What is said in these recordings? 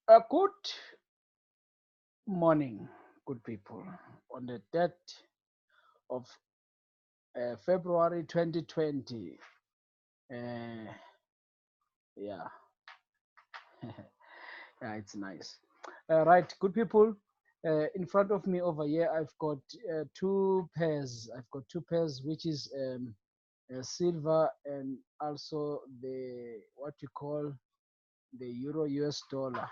A good morning, good people. On the 3rd of February 2020. Uh, yeah, yeah, it's nice. Right, good people. In front of me over here, I've got two pairs. I've got two pairs, which is silver and also the what you call the Euro US dollar.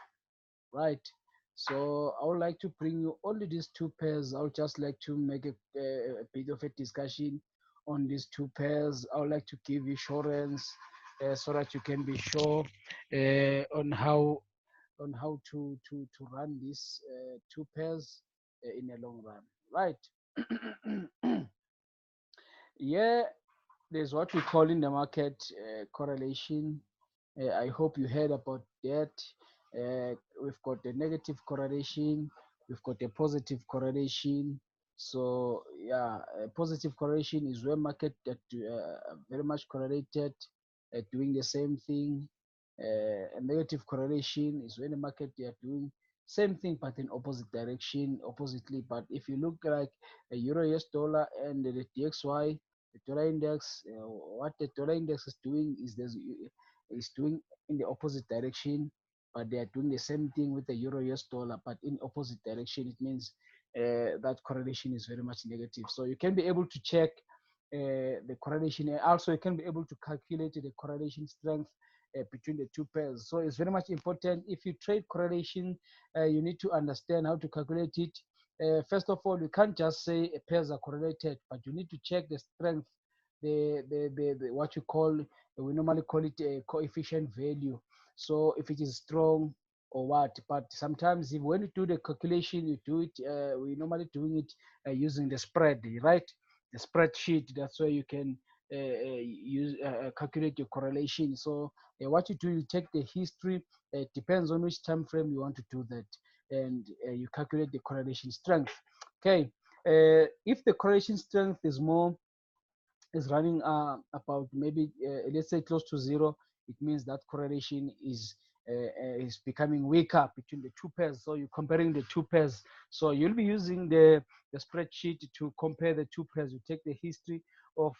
Right. So I would like to bring you only these two pairs. I would just like to make a bit of a discussion on these two pairs. I would like to give you assurance so that you can be sure on how to run these two pairs in a long run. Right. Yeah, there's what we call in the market correlation. I hope you heard about that. We've got the negative correlation, we've got a positive correlation. So yeah, a positive correlation is where market that very much correlated, doing the same thing. A negative correlation is when the market they are doing same thing but in opposite direction, oppositely. But if you look like a Euro US dollar and the DXY, the dollar index, what the dollar index is doing is doing in the opposite direction, but they are doing the same thing with the Euro US dollar, but in opposite direction. It means that correlation is very much negative. So you can be able to check the correlation, and also you can be able to calculate the correlation strength between the two pairs. So it's very much important. If you trade correlation, you need to understand how to calculate it. First of all, you can't just say pairs are correlated, but you need to check the strength, the what you call, we normally call it a coefficient value. So if it is strong or what, but sometimes if when you do the calculation, you do it, we normally doing it using the spread, right? The spreadsheet. That's where you can use calculate your correlation. So what you do, you take the history. It depends on which time frame you want to do that, and you calculate the correlation strength. Okay, if the correlation strength is more is running about maybe let's say close to zero, it means that correlation is becoming weaker between the two pairs. So you're comparing the two pairs. So you'll be using the spreadsheet to compare the two pairs. You take the history of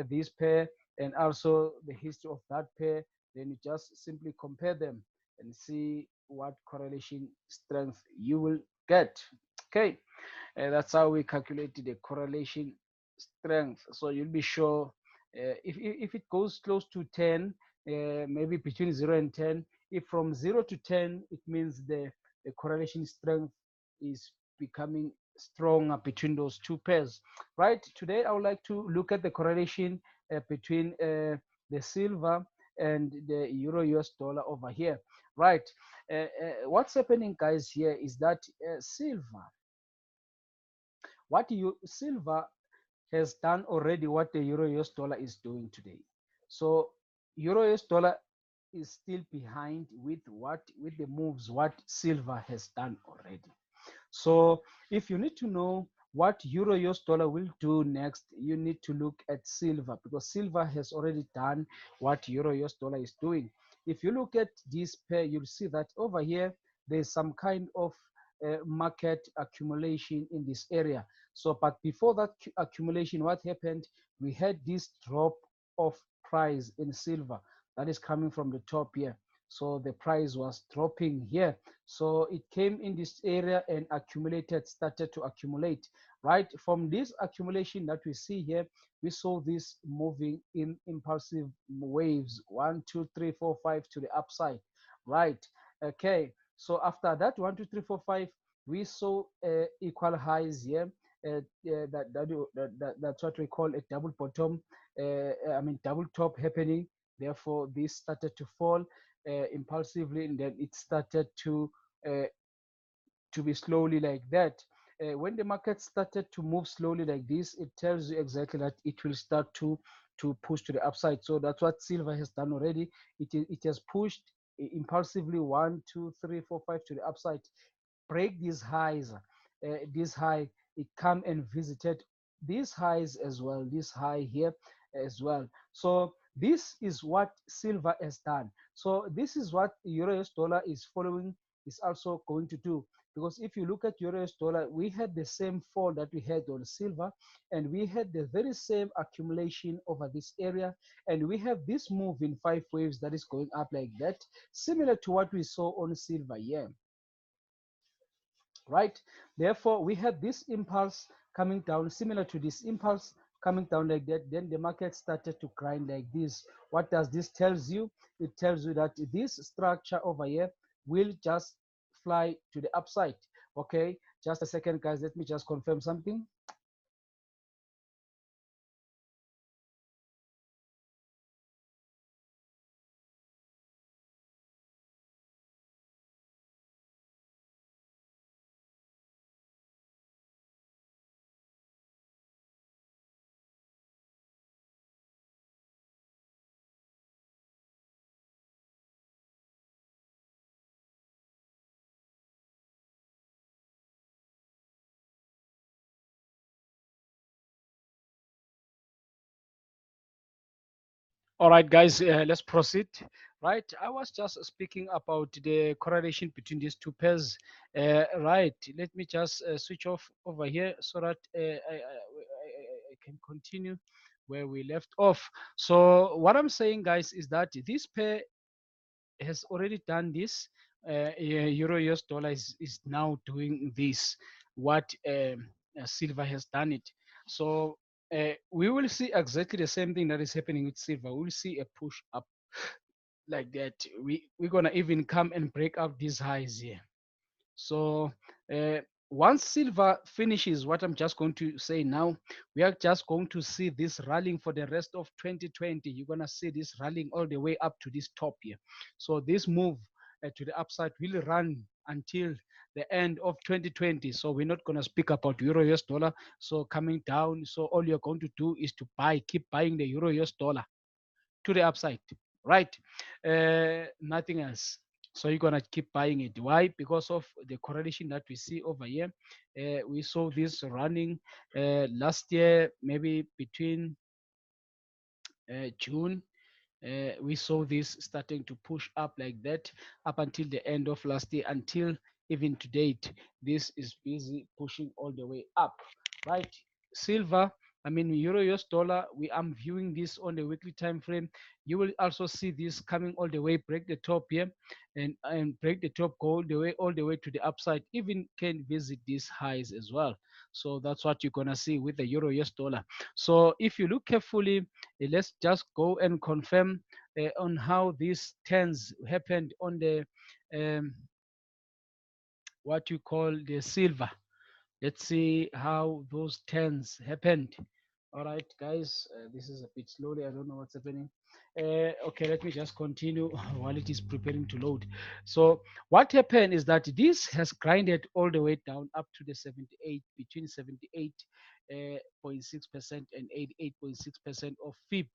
this pair and also the history of that pair. Then you just simply compare them and see what correlation strength you will get. Okay, that's how we calculate the correlation strength. So you'll be sure if it goes close to 10, maybe between 0 and 10. If from 0 to 10, it means the correlation strength is becoming stronger between those two pairs. Right. Today, I would like to look at the correlation between the silver and the Euro US dollar over here. Right. What's happening, guys, here is that silver, what you silver has done already what the Euro US dollar is doing today. So Euro US dollar is still behind with the moves what silver has done already. So if you need to know what Euro US dollar will do next, you need to look at silver, because silver has already done what Euro US dollar is doing. If you look at this pair, you'll see that over here there's some kind of market accumulation in this area. So, but before that accumulation, what happened? We had this drop of price in silver that is coming from the top here. So the price was dropping here. So it came in this area and accumulated, started to accumulate, right? From this accumulation that we see here, we saw this moving in impulsive waves, 1, 2, 3, 4, 5 to the upside, right? Okay. So after that, 1, 2, 3, 4, 5, we saw equal highs here. That's what we call a double bottom. I mean double top happening. Therefore, this started to fall impulsively, and then it started uh, to be slowly like that. When the market started to move slowly like this, it tells you exactly that it will start to push to the upside. So that's what silver has done already. It has pushed impulsively 1, 2, 3, 4, 5 to the upside, break these highs. This high, it come and visited these highs as well, this high here as well. So this is what silver has done. So this is what Euro US dollar is following is also going to do. Because if you look at euro US dollar, we had the same fall that we had on silver, and we had the very same accumulation over this area, and we have this move in 5 waves that is going up like that, similar to what we saw on silver. Yeah, right? Therefore, we had this impulse coming down, similar to this impulse coming down like that. Then the market started to grind like this. What does this tells you? It tells you that this structure over here will just fly to the upside. Okay, just a second, guys. Let me just confirm something. All right, guys, let's proceed. Right, I was just speaking about the correlation between these two pairs. Right, let me just switch off over here so that I can continue where we left off. So what I'm saying, guys, is that this pair has already done this. Euro US dollar is now doing this, what silver has done it. So we will see exactly the same thing that is happening with silver. We'll see a push up like that. We're gonna even come and break out these highs here. So uh, once silver finishes, what I'm just going to say now, we are just going to see this rallying for the rest of 2020. You're gonna see this rallying all the way up to this top here. So this move to the upside will run until the end of 2020. So we're not gonna speak about euro US dollar. So coming down. So all you're going to do is to keep buying the euro US dollar to the upside, right? Nothing else. So you're gonna keep buying it. Why? Because of the correlation that we see over here. We saw this running last year, maybe between June. We saw this starting to push up like that up until the end of last year, until even to date. This is busy pushing all the way up, right? Silver, I mean euro US dollar, we am viewing this on the weekly time frame. You will also see this coming all the way, break the top here, and break the top, go all the way to the upside, even can visit these highs as well. So that's what you're gonna see with the euro US dollar. So if you look carefully, let's just go and confirm on how these turns happened on the um, what you call the silver. Let's see how those turns happened. All right, guys, this is a bit slowly. I don't know what's happening. Okay, let me just continue while it is preparing to load. So what happened is that this has grinded all the way down up to the 78, between 78.6% and 88.6% of FIB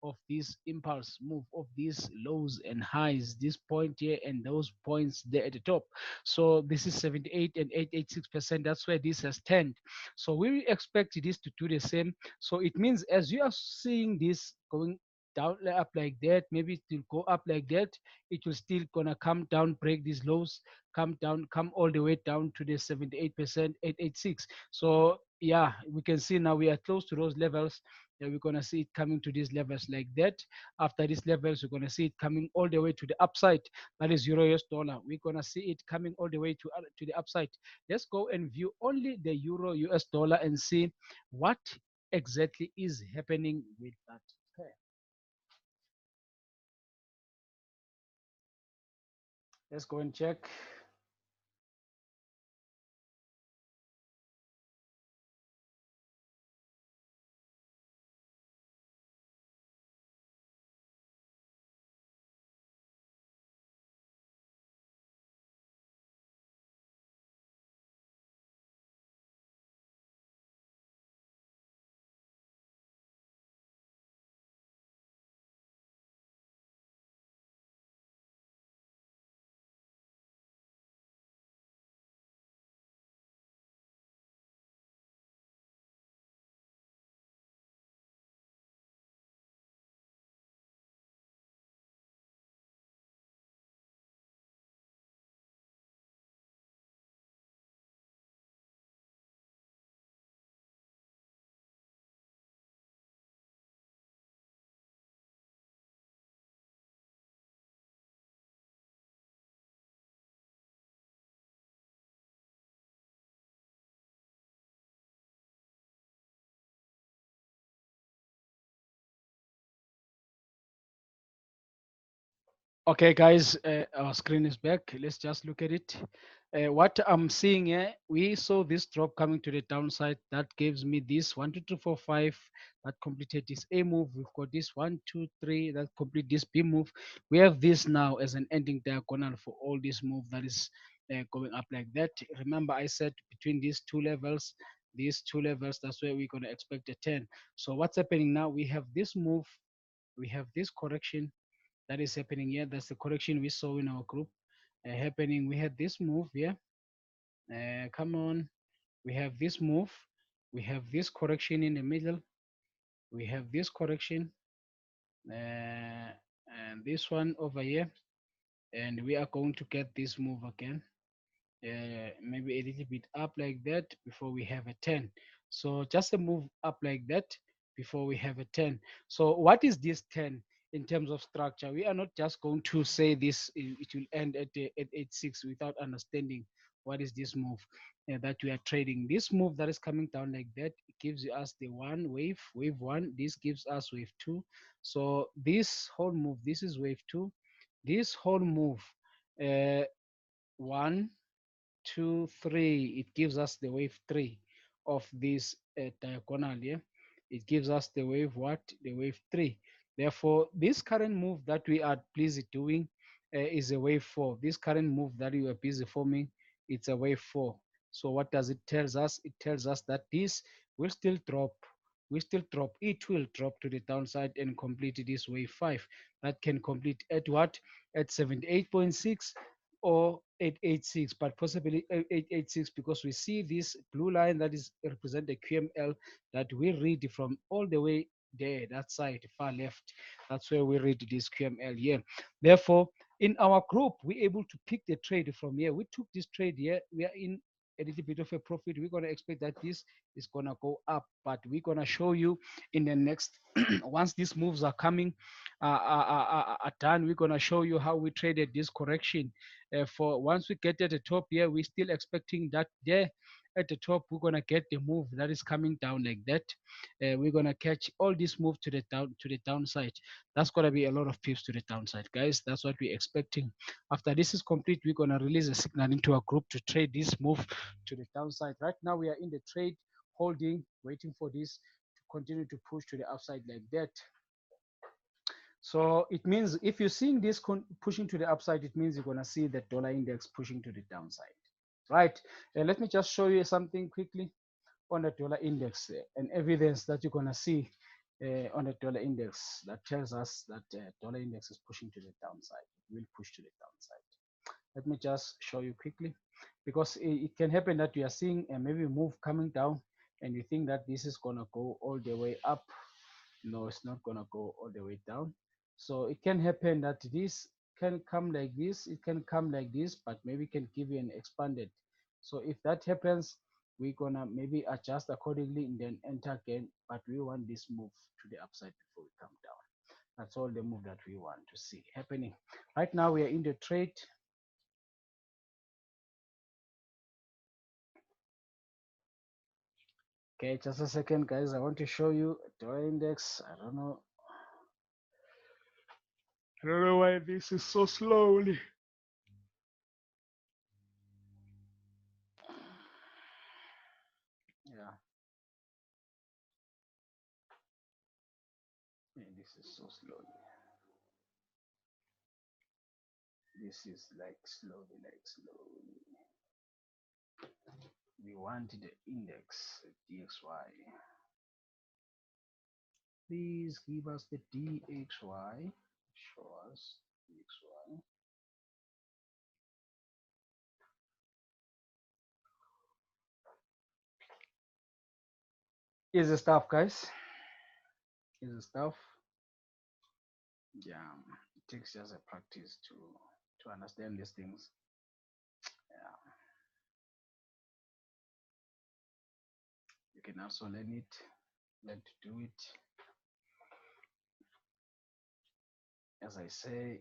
of this impulse move of these lows and highs, this point here and those points there at the top. So this is 78 and 886%. That's where this has turned. So we expect this to do the same. So it means as you are seeing this going down up like that, maybe it will go up like that, it will still gonna come down, break these lows, come down, come all the way down to the 78%, 886. So yeah, we can see now we are close to those levels. Yeah, we're gonna see it coming to these levels like that. After these levels, we're gonna see it coming all the way to the upside. That is euro US dollar. We're gonna see it coming all the way to the upside. Let's go and view only the euro US dollar and see what exactly is happening with that pair. Let's go and check. Okay, guys, our screen is back. Let's just look at it. What I'm seeing here, we saw this drop coming to the downside. That gives me this 1, 2, 3, 4, 5 that completed this A move. We've got this 1, 2, 3 that complete this B move. We have this now as an ending diagonal for all this move that is going up like that. Remember, I said between these two levels, that's where we're going to expect a 10. So what's happening now? We have this move, we have this correction that is happening here. That's the correction we saw in our group happening. We had this move here. Come on. We have this move. We have this correction in the middle. We have this correction and this one over here. And we are going to get this move again. Maybe a little bit up like that before we have a 10. So just a move up like that before we have a 10. So what is this 10 in terms of structure? We are not just going to say this, it will end at 8.6 without understanding what is this move that we are trading. This move that is coming down like that, it gives us the one wave one. This gives us wave two. So this whole move, this is wave two. This whole move, uh, 1, 2, 3, it gives us the wave 3 of this diagonal here. It gives us the wave what? The wave 3. Therefore, this current move that we are busy doing is a wave 4. This current move that we are busy forming, it's a wave 4. So what does it tells us? It tells us that this will still drop. We still drop. It will drop to the downside and complete this wave 5. That can complete at what? At 78.6 or 886, but possibly 886 because we see this blue line that is represent the QML that we read from all the way there, that side, far left. That's where we read this QML here. Therefore, in our group, we're able to pick the trade from here. We took this trade here. We are in a little bit of a profit. We're going to expect that this is going to go up, but we're going to show you in the next, once these moves are coming, are done, we're going to show you how we traded this correction for once we get at the top here, we're still expecting that there at the top we're gonna get the move that is coming down like that. We're gonna catch all this move to the downside. That's gonna be a lot of pips to the downside, guys. That's what we're expecting. After this is complete, we're gonna release a signal into our group to trade this move to the downside. Right now, we are in the trade holding, waiting for this to continue to push to the upside like that. So it means if you're seeing this pushing to the upside, it means you're going to see the dollar index pushing to the downside, right? Let me just show you something quickly on the dollar index and evidence that you're going to see on the dollar index that tells us that dollar index is pushing to the downside. It will push to the downside. Let me just show you quickly because it can happen that you are seeing maybe a move coming down and you think that this is going to go all the way up. No, it's not going to go all the way down. So it can happen that this can come like this, it can come like this, but maybe can give you an expanded. So if that happens, we're gonna maybe adjust accordingly and then enter again, but we want this move to the upside before we come down. That's all the move that we want to see happening. Right now we are in the trade. Okay, just a second, guys. I want to show you dollar index. I don't know why this is so slowly. Yeah, this is so slowly. This is like slowly. We want the index DXY. Please give us the DXY. Show us DXY. Is the stuff, guys. Is the stuff. Yeah, it takes just a practice to understand these things. Yeah, you can also learn it, learn to do it. As I say,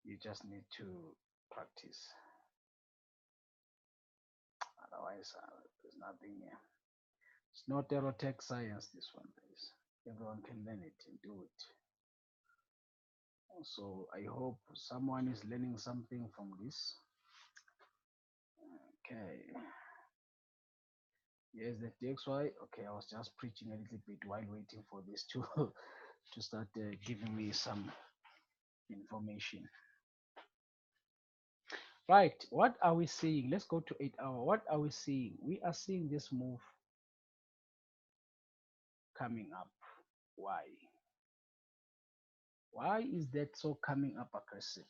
you just need to practice. Otherwise, there's nothing here. It's not tech science, this one, guys. Everyone can learn it and do it. So I hope someone is learning something from this. Okay. Yes, the DXY. Okay, I was just preaching a little bit while waiting for this to to start giving me some information. Right. What are we seeing? Let's go to 8 hour. What are we seeing? We are seeing this move coming up. Why? Why is that so coming up aggressively?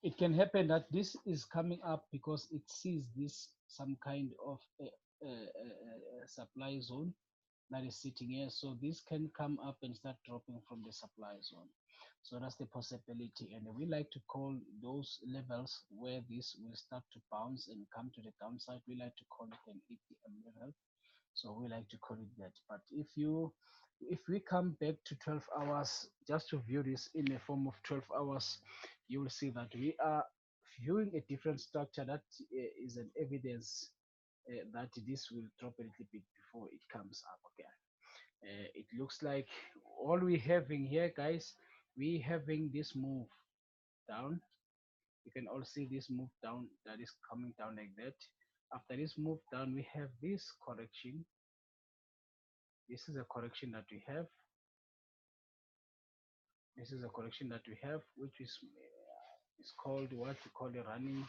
It can happen that this is coming up because it sees this some kind of a supply zone that is sitting here. So this can come up and start dropping from the supply zone. So that's the possibility. And we like to call those levels where this will start to bounce and come to the downside. We like to call it an ATM level. So we like to call it that. But if we come back to 12 hours, just to view this in the form of 12 hours, you will see that we are viewing a different structure that is an evidence that this will drop a little bit before it comes up again. It looks like all we having here, guys, we having this move down. You can all see this move down that is coming down like that. After this move down, we have this correction. This is a correction that we have. This is a correction that we have, which is called what we call a running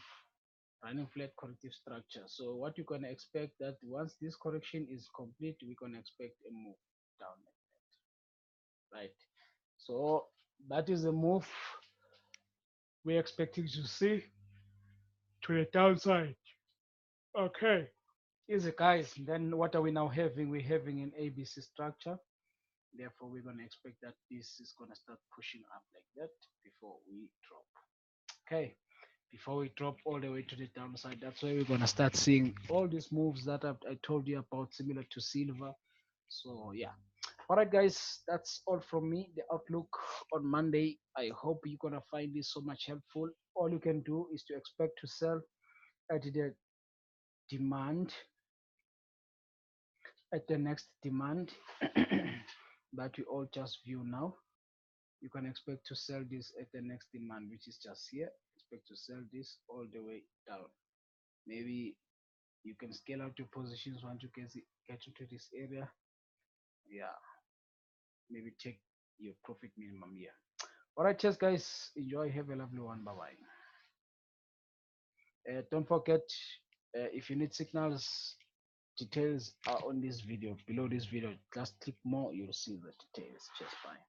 flat corrective structure. So what you're gonna expect that once this correction is complete, we're gonna expect a move down like that, right? So that is a move we're expecting to see to the downside. Okay. Easy guys. Then what are we now having? We're having an ABC structure. Therefore, we're gonna expect that this is gonna start pushing up like that before we drop. Okay. Before we drop all the way to the downside, that's where we're gonna start seeing all these moves that I told you about, similar to silver. So yeah. All right, guys, that's all from me. The outlook on Monday. I hope you're gonna find this so much helpful. All you can do is to expect to sell at the demand, at the next demand that we all just view now. You can expect to sell this at the next demand, which is just here. Expect to sell this all the way down. Maybe you can scale out your positions once you get into this area. Yeah, maybe take your profit minimum here. All right, cheers, guys. Enjoy. Have a lovely one. Bye bye. Don't forget, if you need signals, details are on this video, below this video. Just click more, you'll see the details. Cheers. Bye.